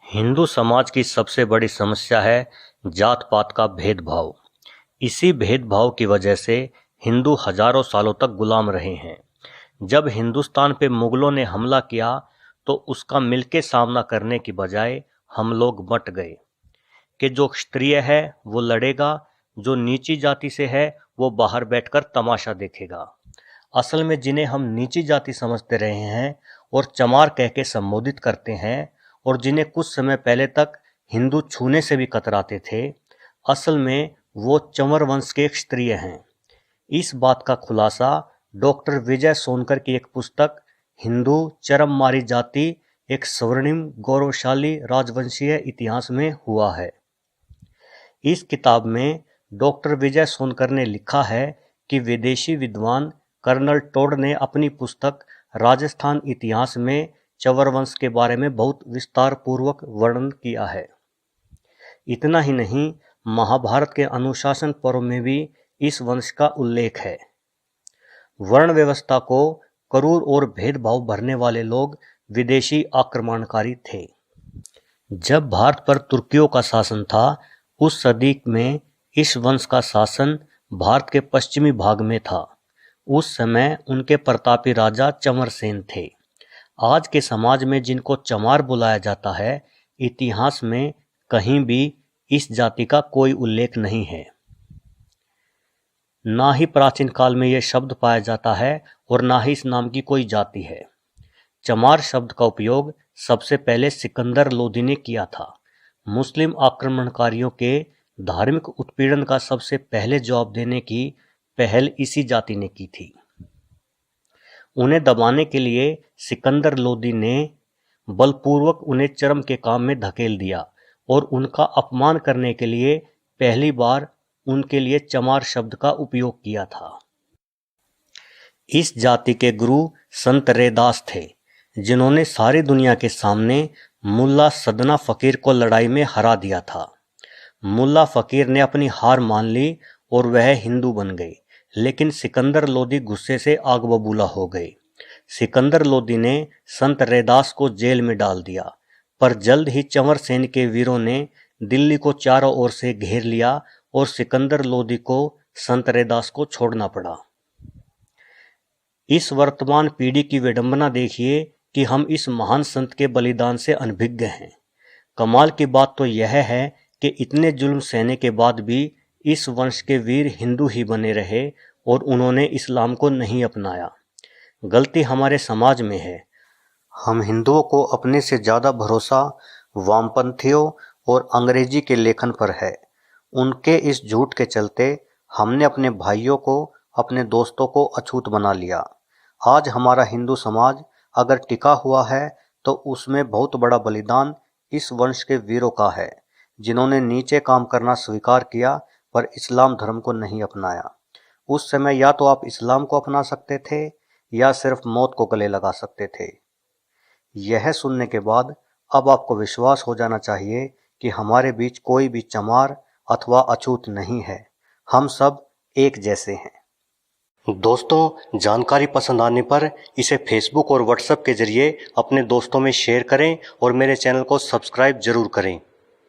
हिंदू समाज की सबसे बड़ी समस्या है जात पात का भेदभाव। इसी भेदभाव की वजह से हिंदू हजारों सालों तक गुलाम रहे हैं। जब हिंदुस्तान पे मुगलों ने हमला किया तो उसका मिलके सामना करने की बजाय हम लोग बंट गए कि जो क्षत्रिय है वो लड़ेगा, जो नीची जाति से है वो बाहर बैठकर तमाशा देखेगा। असल में जिन्हें हम नीची जाति समझते रहे हैं और चमार कह के संबोधित करते हैं और जिन्हें कुछ समय पहले तक हिंदू छूने से भी कतराते थे, असल में वो चंवर वंश के क्षत्रिय हैं। इस बात का खुलासा डॉक्टर विजय सोनकर की एक पुस्तक हिंदू चरम मारी जाति एक स्वर्णिम गौरवशाली राजवंशीय इतिहास में हुआ है। इस किताब में डॉक्टर विजय सोनकर ने लिखा है कि विदेशी विद्वान कर्नल टोड ने अपनी पुस्तक राजस्थान इतिहास में चंवर वंश के बारे में बहुत विस्तार पूर्वक वर्णन किया है। इतना ही नहीं, महाभारत के अनुशासन पर्व में भी इस वंश का उल्लेख है। वर्ण व्यवस्था को क्रूर और भेदभाव भरने वाले लोग विदेशी आक्रमणकारी थे। जब भारत पर तुर्कियों का शासन था, उस सदी में इस वंश का शासन भारत के पश्चिमी भाग में था। उस समय उनके प्रतापी राजा चंवर सेन थे। आज के समाज में जिनको चमार बुलाया जाता है, इतिहास में कहीं भी इस जाति का कोई उल्लेख नहीं है। ना ही प्राचीन काल में यह शब्द पाया जाता है और ना ही इस नाम की कोई जाति है। चमार शब्द का उपयोग सबसे पहले सिकंदर लोदी ने किया था। मुस्लिम आक्रमणकारियों के धार्मिक उत्पीड़न का सबसे पहले जवाब देने की पहल इसी जाति ने की थी। उन्हें दबाने के लिए सिकंदर लोदी ने बलपूर्वक उन्हें चरम के काम में धकेल दिया और उनका अपमान करने के लिए पहली बार उनके लिए चमार शब्द का उपयोग किया था। इस जाति के गुरु संत रैदास थे, जिन्होंने सारी दुनिया के सामने मुल्ला सदना फकीर को लड़ाई में हरा दिया था। मुल्ला फकीर ने अपनी हार मान ली और वह हिंदू बन गए, लेकिन सिकंदर लोदी गुस्से से आग बबूला हो गए। सिकंदर लोदी ने संत रैदास को जेल में डाल दिया, पर जल्द ही चंवर सेन के वीरों ने दिल्ली को चारों ओर से घेर लिया और सिकंदर लोदी को संत रैदास को छोड़ना पड़ा। इस वर्तमान पीढ़ी की विडंबना देखिए कि हम इस महान संत के बलिदान से अनभिज्ञ हैं। कमाल की बात तो यह है कि इतने जुल्म सहने के बाद भी इस वंश के वीर हिंदू ही बने रहे और उन्होंने इस्लाम को नहीं अपनाया। गलती हमारे समाज में है। हम हिंदुओं को अपने से ज़्यादा भरोसा वामपंथियों और अंग्रेजी के लेखन पर है। उनके इस झूठ के चलते हमने अपने भाइयों को, अपने दोस्तों को अछूत बना लिया। आज हमारा हिंदू समाज अगर टिका हुआ है तो उसमें बहुत बड़ा बलिदान इस वंश के वीरों का है, जिन्होंने नीचे काम करना स्वीकार किया पर इस्लाम धर्म को नहीं अपनाया। उस समय या तो आप इस्लाम को अपना सकते थे या सिर्फ मौत को गले लगा सकते थे। यह सुनने के बाद अब आपको विश्वास हो जाना चाहिए कि हमारे बीच कोई भी चमार अथवा अछूत नहीं है। हम सब एक जैसे हैं। दोस्तों, जानकारी पसंद आने पर इसे फेसबुक और व्हाट्सएप के जरिए अपने दोस्तों में शेयर करें और मेरे चैनल को सब्सक्राइब जरूर करें।